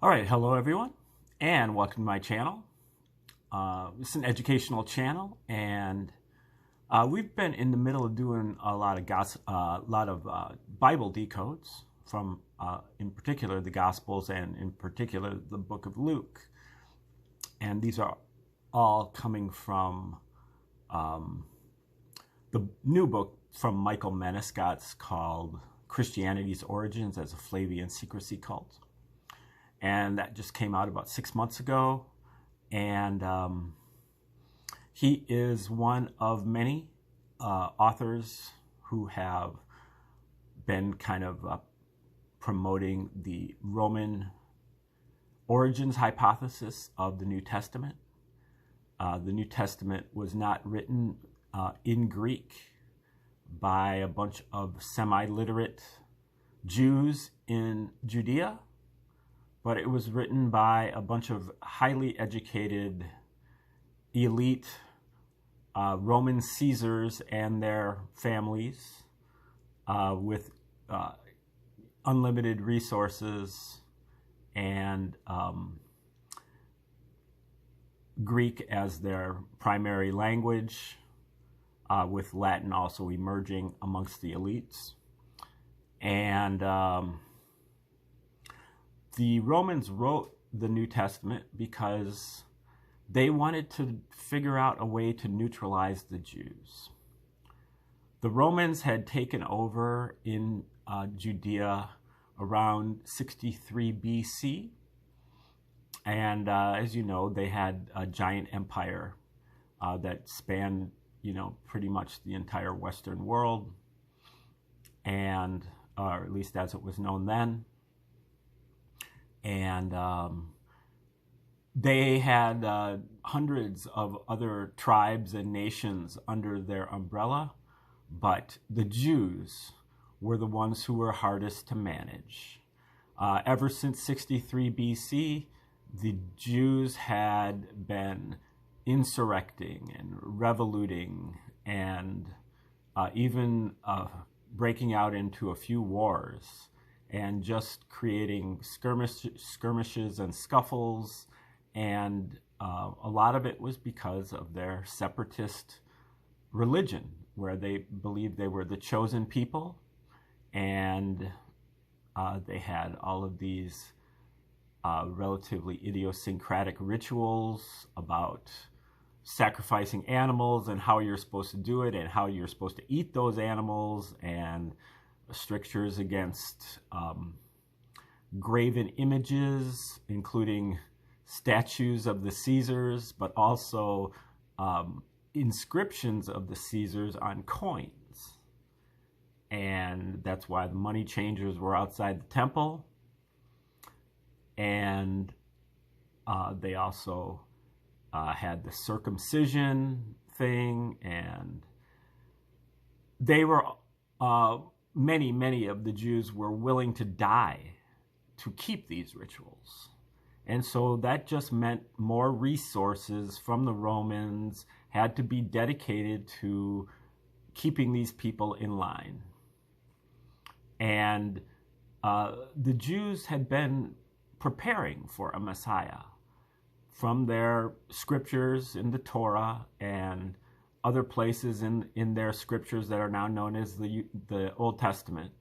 All right, hello everyone, and welcome to my channel. This is an educational channel, and we've been in the middle of doing a lot of Bible decodes from, in particular, the Gospels, and in particular, the Book of Luke. And these are all coming from the new book from Michael Menescot's called Christianity's Origins as a Flavian Secrecy Cult. And that just came out about 6 months ago. And he is one of many authors who have been kind of promoting the Roman origins hypothesis of the New Testament. The New Testament was not written in Greek by a bunch of semi-literate Jews in Judea, but it was written by a bunch of highly educated, elite Roman Caesars and their families with unlimited resources and Greek as their primary language, with Latin also emerging amongst the elites. And the Romans wrote the New Testament because they wanted to figure out a way to neutralize the Jews. The Romans had taken over in Judea around 63 BC. And as you know, they had a giant empire that spanned, pretty much the entire Western world, and or at least as it was known then. And they had hundreds of other tribes and nations under their umbrella, but the Jews were the ones who were hardest to manage. Ever since 63 BC, the Jews had been insurrecting and revoluting and even breaking out into a few wars, and just creating skirmishes and scuffles. And a lot of it was because of their separatist religion, where they believed they were the chosen people, and they had all of these relatively idiosyncratic rituals about sacrificing animals and how you're supposed to do it and how you're supposed to eat those animals, and strictures against graven images, including statues of the Caesars, but also inscriptions of the Caesars on coins. And that's why the money changers were outside the temple. And they also had the circumcision thing, and they were many of the Jews were willing to die to keep these rituals. And so that just meant more resources from the Romans had to be dedicated to keeping these people in line. And the Jews had been preparing for a Messiah from their scriptures in the Torah and other places in their scriptures that are now known as the Old Testament.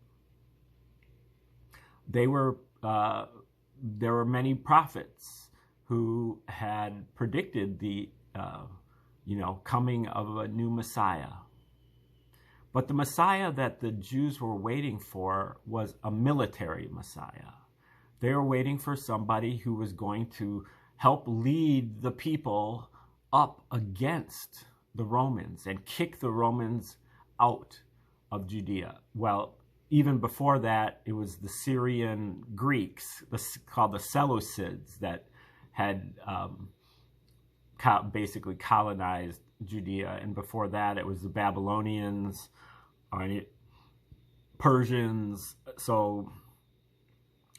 There were many prophets who had predicted the coming of a new Messiah. But the Messiah that the Jews were waiting for was a military Messiah. They were waiting for somebody who was going to help lead the people up against the Romans and kick the Romans out of Judea. Well, even before that, it was the Syrian Greeks, called the Seleucids, that had basically colonized Judea. And before that, it was the Babylonians, Persians. So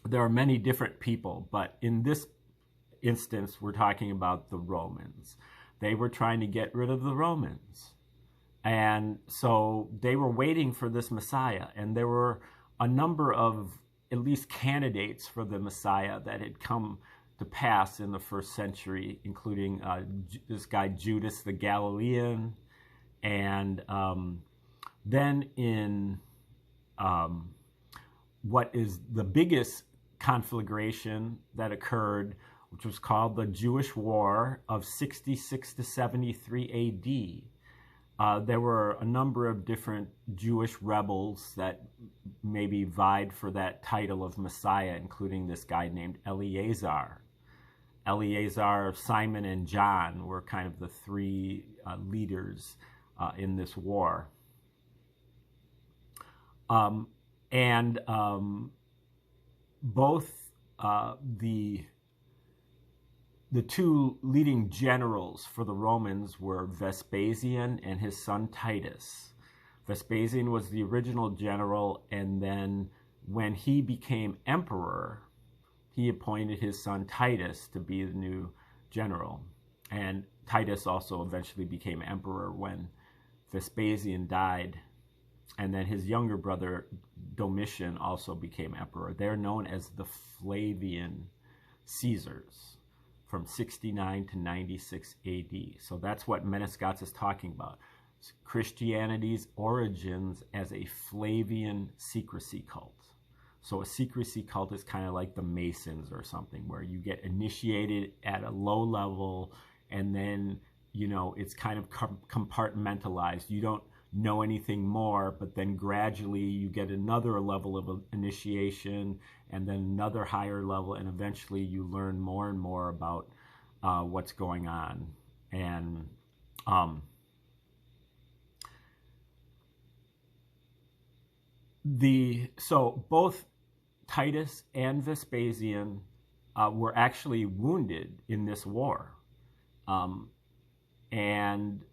there are many different people, but in this instance, we're talking about the Romans. They were trying to get rid of the Romans. And so they were waiting for this Messiah. And there were a number of at least candidates for the Messiah that had come to pass in the first century, including this guy Judas the Galilean, and then in what is the biggest conflagration that occurred, which was called the Jewish War of 66 to 73 AD. There were a number of different Jewish rebels that maybe vied for that title of Messiah, including this guy named Eleazar. Eleazar, Simon, and John were kind of the three leaders in this war. Both the two leading generals for the Romans were Vespasian and his son Titus. Vespasian was the original general, and then when he became emperor, he appointed his son Titus to be the new general. And Titus also eventually became emperor when Vespasian died. And then his younger brother Domitian also became emperor. They're known as the Flavian Caesars from 69 to 96 AD. So that's what Menescats is talking about. It's Christianity's origins as a Flavian secrecy cult. So a secrecy cult is kind of like the Masons or something, where you get initiated at a low level and then, you know, it's kind of compartmentalized. You don't know anything more, but then gradually you get another level of initiation and then another higher level, and eventually you learn more and more about what's going on. And so both Titus and Vespasian were actually wounded in this war. And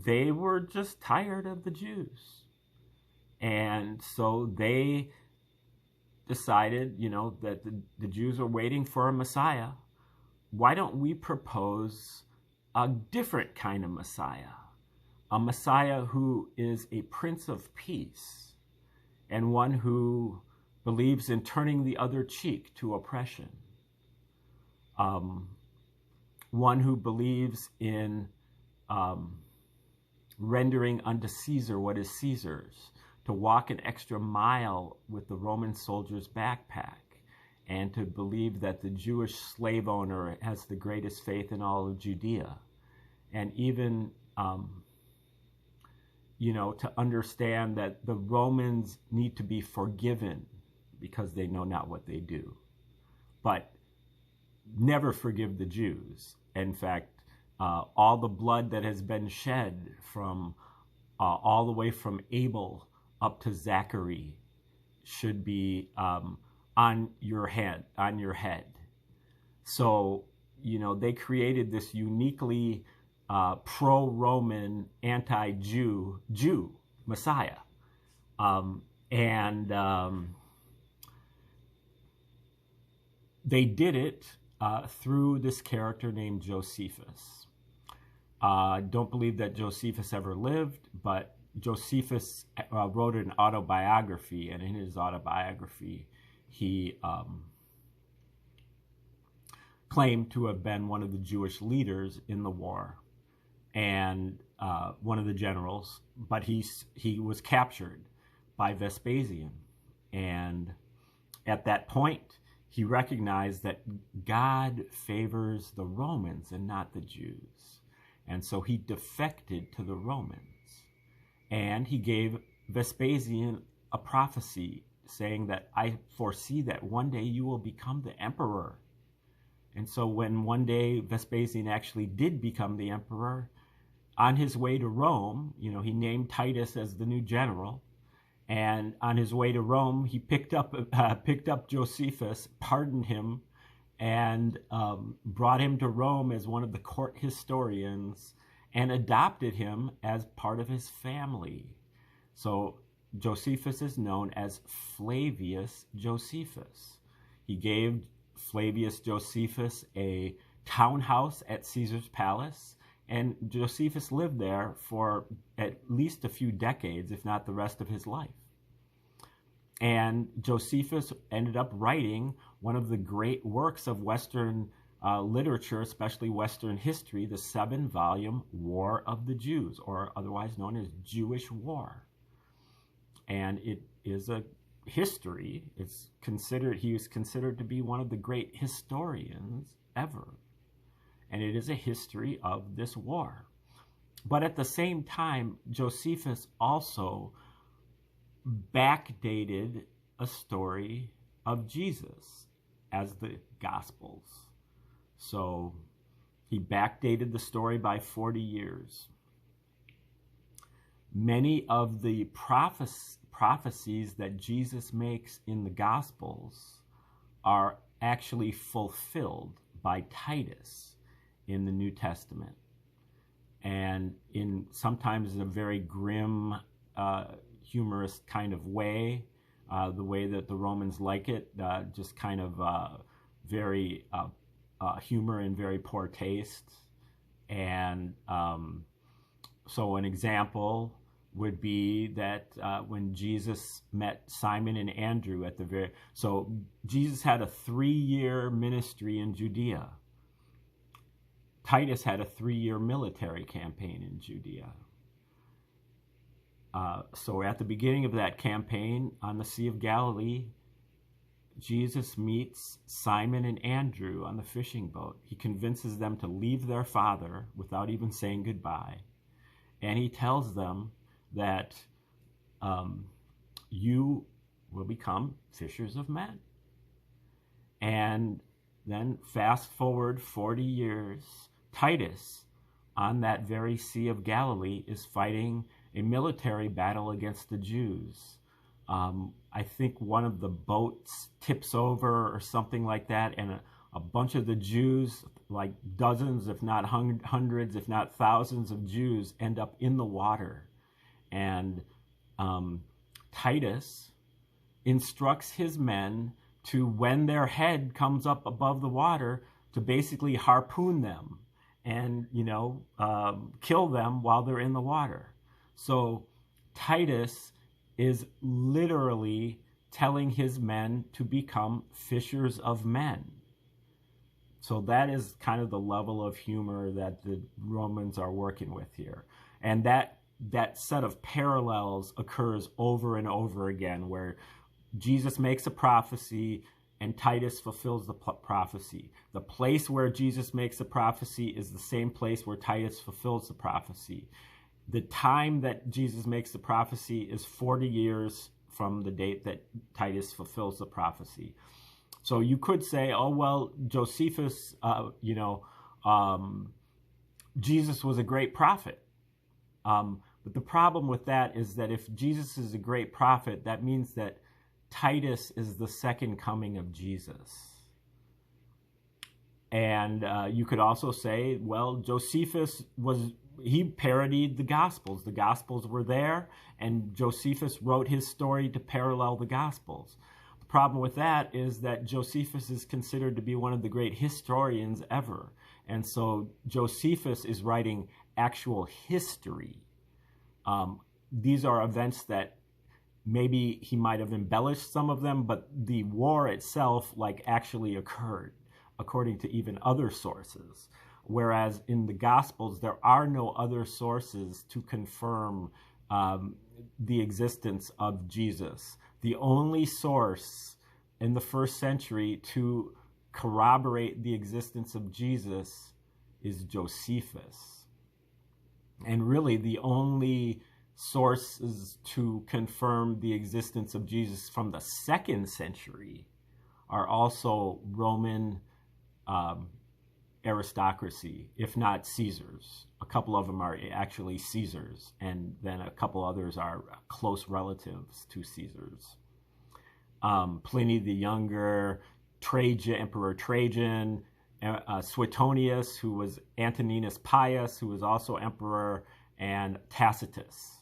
they were just tired of the Jews. And so they decided, you know, that the Jews are waiting for a Messiah. Why don't we propose a different kind of Messiah? A Messiah who is a Prince of Peace and one who believes in turning the other cheek to oppression. One who believes in rendering unto Caesar what is Caesar's, to walk an extra mile with the Roman soldier's backpack, and to believe that the Jewish slave owner has the greatest faith in all of Judea, and even you know, to understand that the Romans need to be forgiven because they know not what they do, but never forgive the Jews. In fact, all the blood that has been shed from all the way from Abel up to Zachary should be on your head. So, you know, they created this uniquely pro-Roman, anti-Jew Messiah. They did it through this character named Josephus. Don't believe that Josephus ever lived, but Josephus wrote an autobiography, and in his autobiography, he claimed to have been one of the Jewish leaders in the war and one of the generals, but he was captured by Vespasian. And at that point, he recognized that God favors the Romans and not the Jews. And so he defected to the Romans. And he gave Vespasian a prophecy saying that I foresee that one day you will become the emperor. And so when one day Vespasian actually did become the emperor, on his way to Rome, you know, he named Titus as the new general. And on his way to Rome, he picked up Josephus, pardoned him, and brought him to Rome as one of the court historians, and adopted him as part of his family. So Josephus is known as Flavius Josephus. He gave Flavius Josephus a townhouse at Caesar's palace, and Josephus lived there for at least a few decades, if not the rest of his life. And Josephus ended up writing one of the great works of Western literature, especially Western history, the 7-volume War of the Jews, or otherwise known as Jewish War. And it is a history. He was considered to be one of the great historians ever. And it is a history of this war. But at the same time, Josephus also backdated a story of Jesus as the Gospels. So he backdated the story by 40 years. Many of the prophecies that Jesus makes in the Gospels are actually fulfilled by Titus in the New Testament. And sometimes in a very grim, humorous kind of way, the way that the Romans like it, just kind of very humor and very poor taste. And so an example would be that when Jesus met Simon and Andrew so Jesus had a 3-year ministry in Judea. Titus had a 3-year military campaign in Judea. So at the beginning of that campaign on the Sea of Galilee, Jesus meets Simon and Andrew on the fishing boat. He convinces them to leave their father without even saying goodbye. And he tells them that you will become fishers of men. And then fast forward 40 years, Titus, on that very Sea of Galilee, is fighting a military battle against the Jews. I think one of the boats tips over or something like that, and a bunch of the Jews, like dozens, if not hundreds, if not thousands of Jews, end up in the water. And Titus instructs his men to, when their head comes up above the water, to basically harpoon them and, kill them while they're in the water. So Titus is literally telling his men to become fishers of men. So that is kind of the level of humor that the Romans are working with here. And that set of parallels occurs over and over again, where Jesus makes a prophecy and Titus fulfills the prophecy. The place where Jesus makes a prophecy is the same place where Titus fulfills the prophecy. The time that Jesus makes the prophecy is 40 years from the date that Titus fulfills the prophecy. So you could say, oh, well, Josephus, Jesus was a great prophet. But the problem with that is that if Jesus is a great prophet, that means that Titus is the second coming of Jesus. And you could also say, well, Josephus he parodied the Gospels. The Gospels were there, and Josephus wrote his story to parallel the Gospels. The problem with that is that Josephus is considered to be one of the great historians ever. And so Josephus is writing actual history. These are events that maybe he might have embellished some of them, but the war itself actually occurred, according to even other sources. Whereas in the Gospels, there are no other sources to confirm the existence of Jesus. The only source in the first century to corroborate the existence of Jesus is Josephus. And really, the only sources to confirm the existence of Jesus from the 2nd century are also Roman aristocracy, if not Caesars. A couple of them are actually Caesars, and then a couple others are close relatives to Caesars. Pliny the Younger, Emperor Trajan, Suetonius, who was Antoninus Pius, who was also emperor, and Tacitus,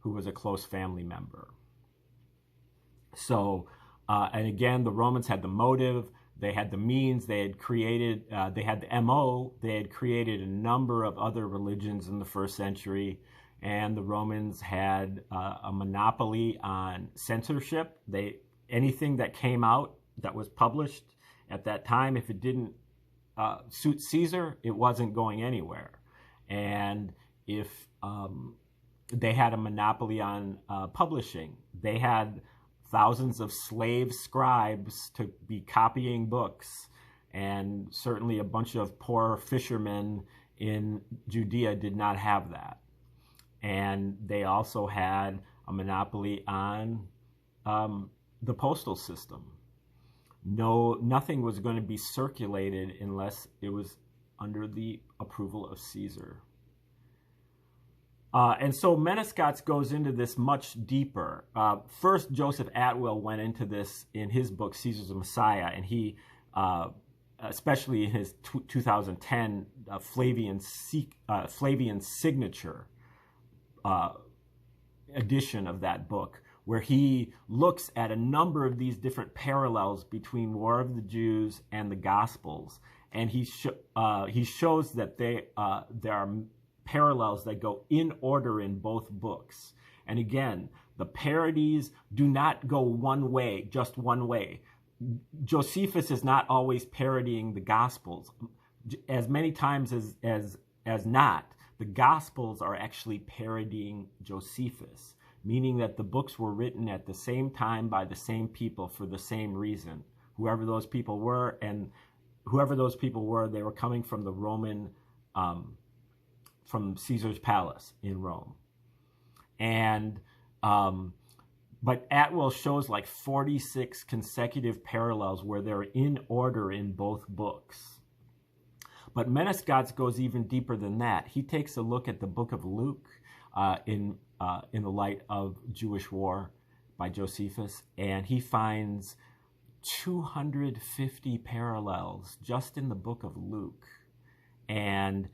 who was a close family member. So, and again, the Romans had the motive, they had the means, they had created, they had the MO, they had created a number of other religions in the 1st century, and the Romans had a monopoly on censorship. Anything that came out that was published at that time, if it didn't suit Caesar, it wasn't going anywhere. And if they had a monopoly on publishing, they had thousands of slave scribes to be copying books, and certainly a bunch of poor fishermen in Judea did not have that. And they also had a monopoly on the postal system. Nothing was going to be circulated unless it was under the approval of Caesar. And so Menescot goes into this much deeper. First, Joseph Atwill went into this in his book, Caesar's the Messiah, and he, especially in his 2010 Flavian Signature edition of that book, where he looks at a number of these different parallels between War of the Jews and the Gospels, and he shows that there are parallels that go in order in both books. And again, the parodies do not go one way, just one way. Josephus is not always parodying the Gospels. As many times as not, the Gospels are actually parodying Josephus, meaning that the books were written at the same time by the same people for the same reason. Whoever those people were, they were coming from the Roman, from Caesar's palace in Rome. And but Atwill shows like 46 consecutive parallels where they're in order in both books. But Menescot goes even deeper than that. He takes a look at the book of Luke in the light of Jewish War by Josephus, and he finds 250 parallels just in the book of Luke. And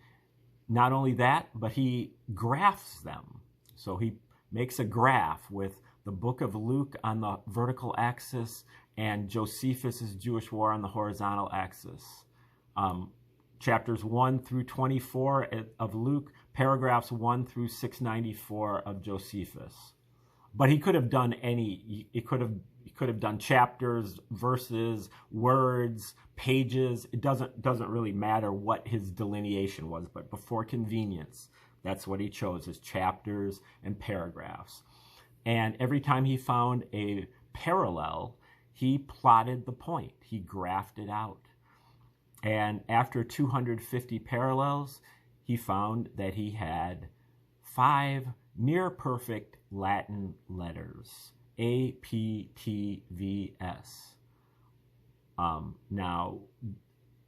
not only that, but he graphs them. So he makes a graph with the book of Luke on the vertical axis and Josephus's Jewish War on the horizontal axis. Chapters 1 through 24 of Luke, paragraphs 1 through 694 of Josephus. But he could have done he could have done chapters, verses, words, pages. It doesn't really matter what his delineation was, but for convenience, that's what he chose, is chapters and paragraphs. And every time he found a parallel, he plotted the point. He graphed it out. And after 250 parallels, he found that he had 5 near-perfect Latin letters, A, P, T, V, S. Now,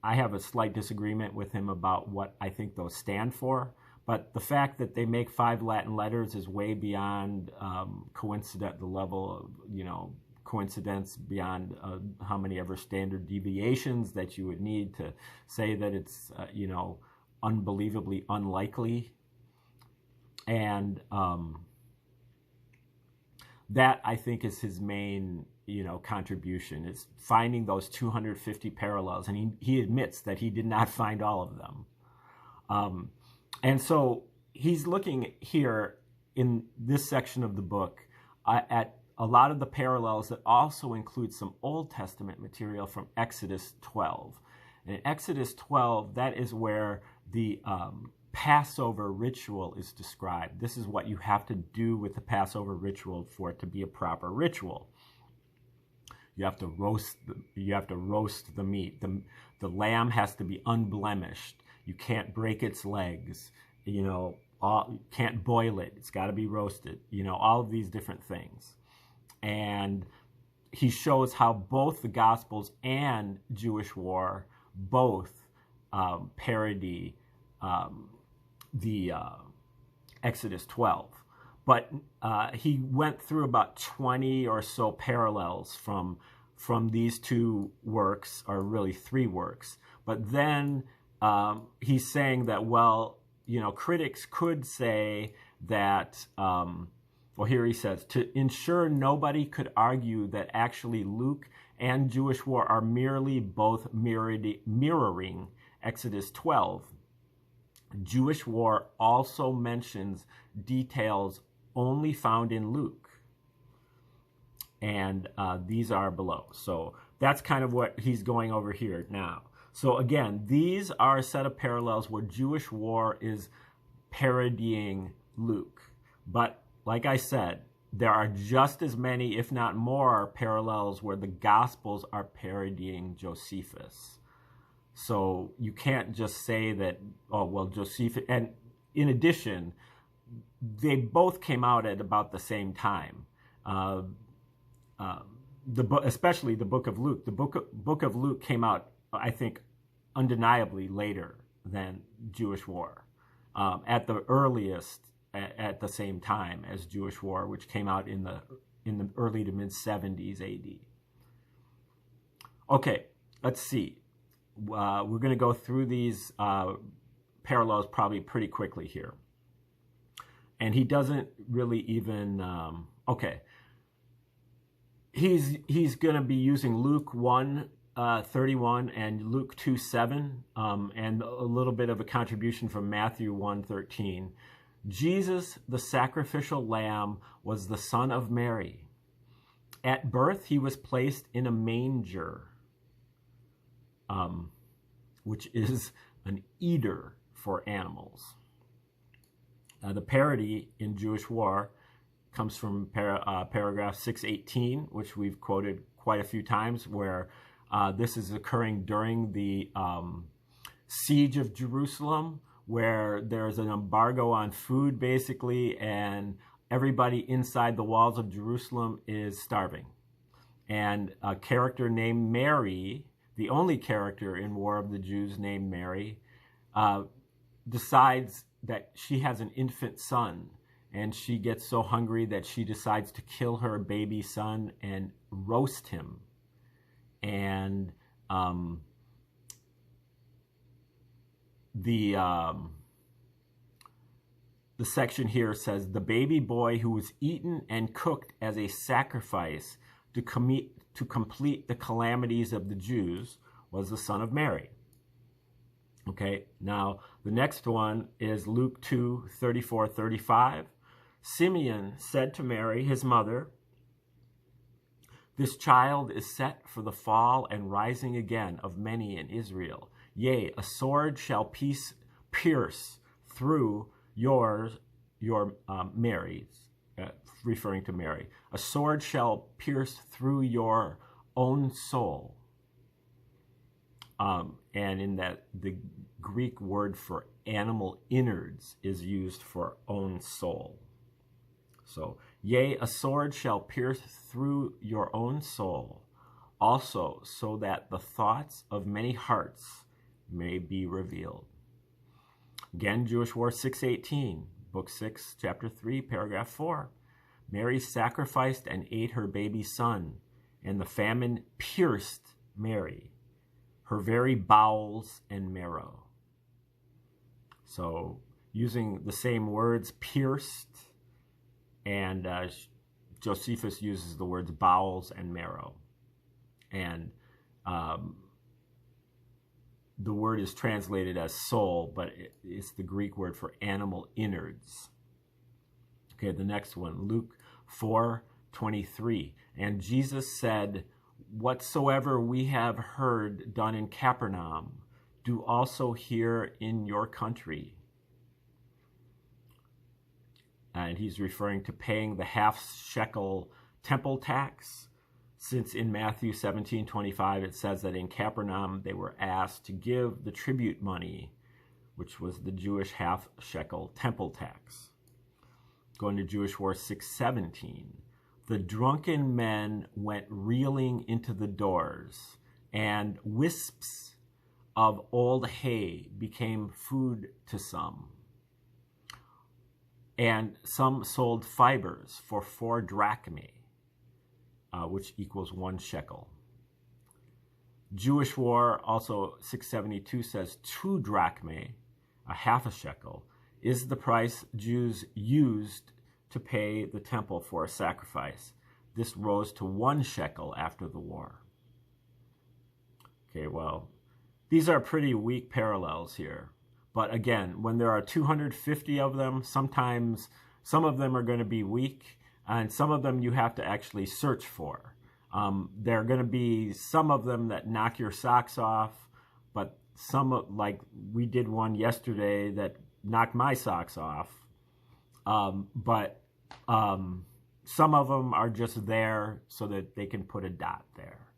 I have a slight disagreement with him about what I think those stand for, but the fact that they make 5 Latin letters is way beyond the level of, coincidence, beyond how many ever standard deviations that you would need to say that it's, unbelievably unlikely. And that, I think, is his main, contribution, is finding those 250 parallels. And he admits that he did not find all of them. And so he's looking here in this section of the book at a lot of the parallels that also include some Old Testament material from Exodus 12. And in Exodus 12, that is where the Passover ritual is described. This is what you have to do with the Passover ritual for it to be a proper ritual. You have to roast the meat. The lamb has to be unblemished. You can't break its legs. You can't boil it. It's got to be roasted. All of these different things. And he shows how both the Gospels and Jewish War both parody the Exodus 12. But he went through about 20 or so parallels from these 2 works, or really 3 works. But then he's saying that, critics could say that, here he says, to ensure nobody could argue that actually Luke and Jewish War are merely both mirroring Exodus 12, Jewish war also mentions details only found in Luke. And these are below. So that's kind of what he's going over here now. So again, these are a set of parallels where Jewish war is parodying Luke. But like I said, there are just as many, if not more, parallels where the Gospels are parodying Josephus. So you can't just say that, oh, well, Josephus, and in addition, they both came out at about the same time. Especially the book of Luke. The book of Luke came out, I think, undeniably later than Jewish war. At the earliest, at the same time as Jewish war, which came out in the early to mid 70s AD. Okay, let's see. We're going to go through these parallels probably pretty quickly here. And he doesn't really even, okay. He's going to be using Luke 1:31 and Luke 2:7, and a little bit of a contribution from Matthew 1:13. Jesus, the sacrificial lamb, was the son of Mary. At birth, he was placed in a manger, which is an eater for animals. The parody in Jewish war comes from paragraph 618, which we've quoted quite a few times, where this is occurring during the siege of Jerusalem, where there's an embargo on food, basically, and everybody inside the walls of Jerusalem is starving. And a character named Mary, the only character in War of the Jews named Mary, decides that she has an infant son, and she gets so hungry that she decides to kill her baby son and roast him. And the section here says, the baby boy who was eaten and cooked as a sacrifice to complete the calamities of the Jews was the son of Mary. Okay, now the next one is Luke 2:34-35. Simeon said to Mary, his mother, this child is set for the fall and rising again of many in Israel. Yea, a sword shall pierce through your Mary's, referring to Mary. A sword shall pierce through your own soul. And in that, the Greek word for animal innards is used for own soul. So, yea, a sword shall pierce through your own soul, also so that the thoughts of many hearts may be revealed. Again, Jewish War 6:18, Book 6, Chapter 3, Paragraph 4. Mary sacrificed and ate her baby son, and the famine pierced Mary, her very bowels and marrow. So, using the same words, pierced, and Josephus uses the words bowels and marrow. And the word is translated as soul, but it's the Greek word for animal innards. Okay, the next one, Luke 4:23. And Jesus said, whatsoever we have heard done in Capernaum, do also here in your country. And he's referring to paying the half-shekel temple tax, since in Matthew 17:25 it says that in Capernaum they were asked to give the tribute money, which was the Jewish half-shekel temple tax. Going to Jewish War 6:17. The drunken men went reeling into the doors, and wisps of old hay became food to some. And some sold fibers for 4 drachmae, which equals 1 shekel. Jewish War, also 672, says 2 drachmae, a half a shekel, is the price Jews used to pay the temple for a sacrifice. This rose to 1 shekel after the war. Okay, well, these are pretty weak parallels here. But again, when there are 250 of them, sometimes some of them are going to be weak, and some of them you have to actually search for. There are going to be some of them that knock your socks off, but like we did one yesterday that knocked my socks off. But some of them are just there so that they can put a dot there.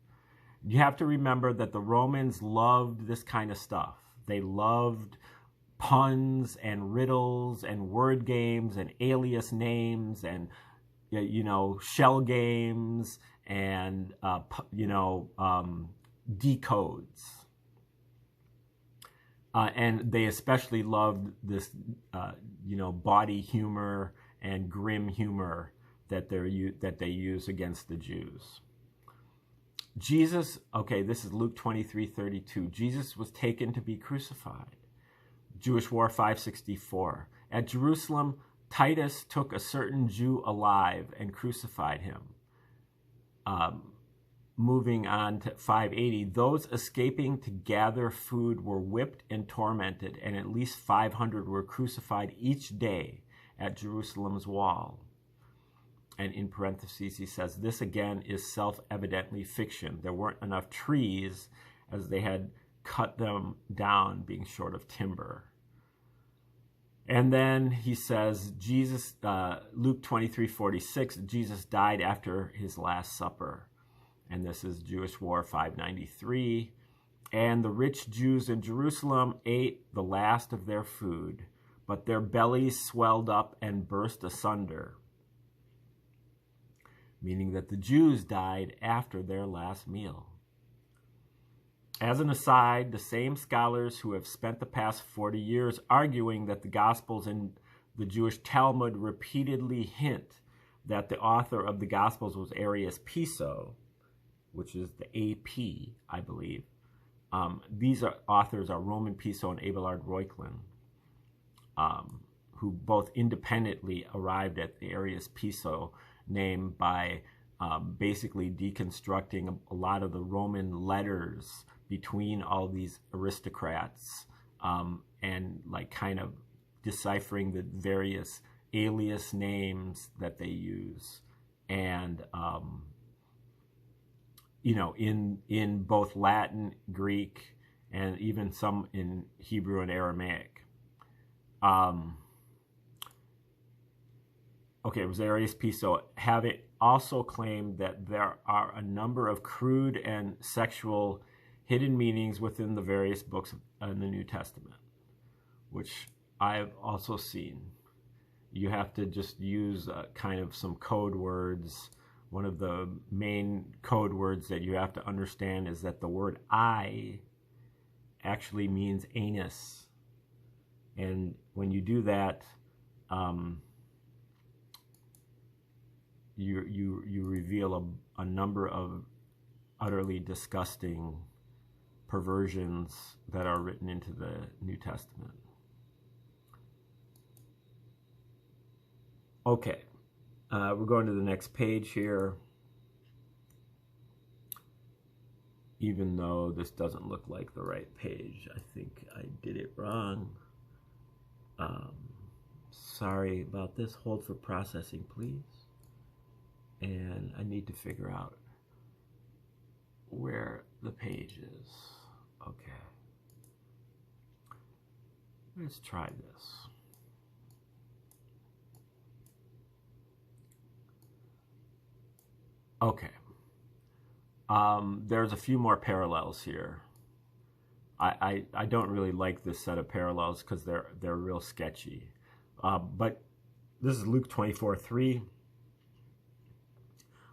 You have to remember that the Romans loved this kind of stuff. They loved puns and riddles and word games and alias names and, shell games and, decodes. And they especially loved this, body humor and grim humor that they use against the Jews. Jesus, this is Luke 23:32. Jesus was taken to be crucified. Jewish War 564. At Jerusalem, Titus took a certain Jew alive and crucified him. Moving on to 580, those escaping to gather food were whipped and tormented, and at least 500 were crucified each day at Jerusalem's wall. And in parentheses, he says, this again is self-evidently fiction. There weren't enough trees as they had cut them down, being short of timber. And then he says, Luke 23:46, Jesus died after his Last Supper. And this is Jewish War 593. And the rich Jews in Jerusalem ate the last of their food, but their bellies swelled up and burst asunder. Meaning that the Jews died after their last meal. As an aside, the same scholars who have spent the past 40 years arguing that the Gospels and the Jewish Talmud repeatedly hint that the author of the Gospels was Arius Piso, which is the AP, I believe. These authors are Roman Piso and Abelard Reuchlin, who both independently arrived at the Arius Piso name by basically deconstructing a lot of the Roman letters between all these aristocrats and like kind of deciphering the various alias names that they use. And, in both Latin, Greek, and even some in Hebrew and Aramaic. It was Arius Piso. Having also claimed that there are a number of crude and sexual hidden meanings within the various books in the New Testament, which I've also seen. You have to just use kind of some code words. One of the main code words that you have to understand is that the word I actually means anus. And when you do that, you reveal a number of utterly disgusting perversions that are written into the New Testament. Okay, we're going to the next page here. Even though this doesn't look like the right page, I think I did it wrong. Sorry about this. Hold for processing, please. And I need to figure out where the page is. Okay. Let's try this. Okay. There's a few more parallels here. I don't really like this set of parallels because they're real sketchy. But this is Luke 24:3.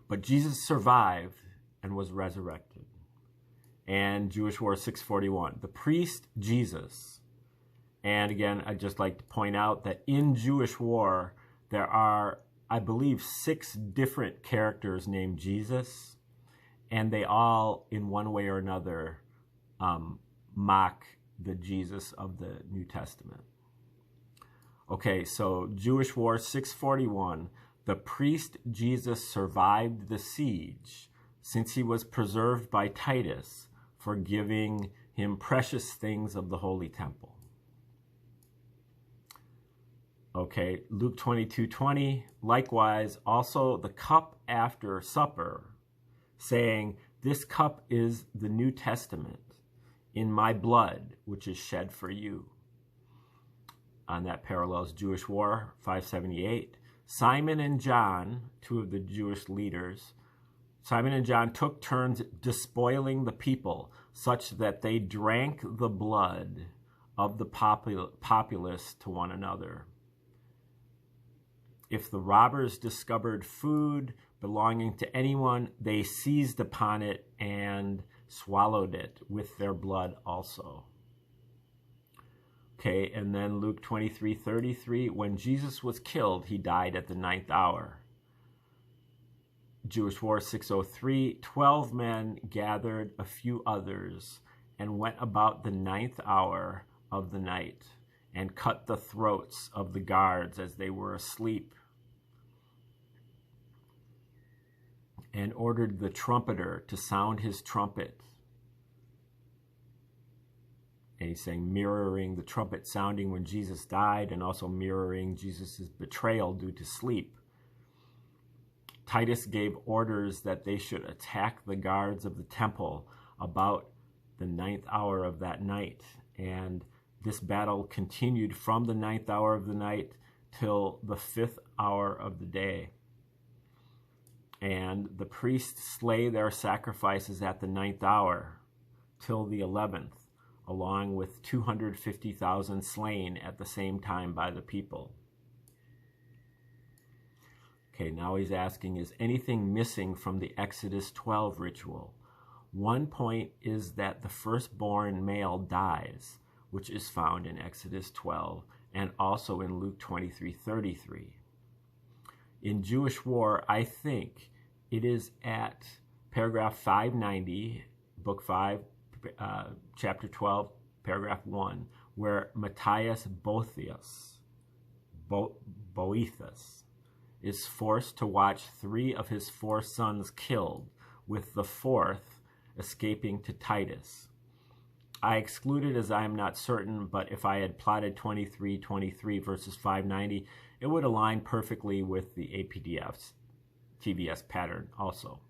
But Jesus survived and was resurrected. And Jewish War 641. The priest Jesus. And again, I'd just like to point out that in Jewish War, there are, I believe, 6 different characters named Jesus. And they all, in one way or another, mock the Jesus of the New Testament. Okay, so Jewish War 641. The priest Jesus survived the siege since he was preserved by Titus for giving him precious things of the Holy Temple. Okay, Luke 22:20, likewise, also the cup after supper, saying, this cup is the New Testament in my blood, which is shed for you. On that parallels Jewish War 578. Simon and John, two of the Jewish leaders, Simon and John took turns despoiling the people, such that they drank the blood of the populace to one another. If the robbers discovered food belonging to anyone, they seized upon it and swallowed it with their blood also. Okay, and then Luke 23:33, when Jesus was killed, he died at the 9th hour. Jewish War 603, 12 men gathered a few others and went about the 9th hour of the night and cut the throats of the guards as they were asleep, and ordered the trumpeter to sound his trumpet. And he's saying, mirroring the trumpet sounding when Jesus died, and also mirroring Jesus' betrayal due to sleep. Titus gave orders that they should attack the guards of the temple about the 9th hour of that night. And this battle continued from the 9th hour of the night till the 5th hour of the day. And the priests slay their sacrifices at the 9th hour till the 11th, along with 250,000 slain at the same time by the people. Okay, now he's asking, is anything missing from the Exodus 12 ritual? One point is that the firstborn male dies, which is found in Exodus 12 and also in Luke 23:33. In Jewish War, I think it is at paragraph 590, book 5, chapter 12, paragraph 1, where Matthias Boethus is forced to watch 3 of his 4 sons killed, with the 4th escaping to Titus. I exclude it as I am not certain, but if I had plotted 23:23 versus 590, it would align perfectly with the APDF's TVS pattern also.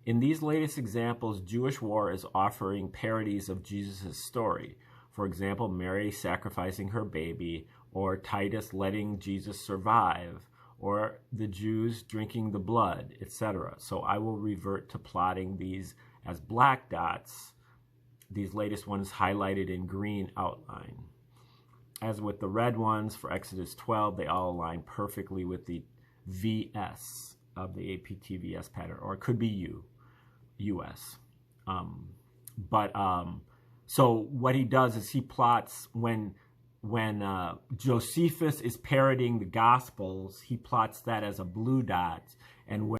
In these latest examples, Jewish War is offering parodies of Jesus' story. For example, Mary sacrificing her baby, or Titus letting Jesus survive, or the Jews drinking the blood, etc. So I will revert to plotting these as black dots, these latest ones highlighted in green outline. As with the red ones for Exodus 12, they all align perfectly with the VS of the APTVS pattern, or it could be US. So what he does is he plots when Josephus is parodying the Gospels, he plots that as a blue dot, and when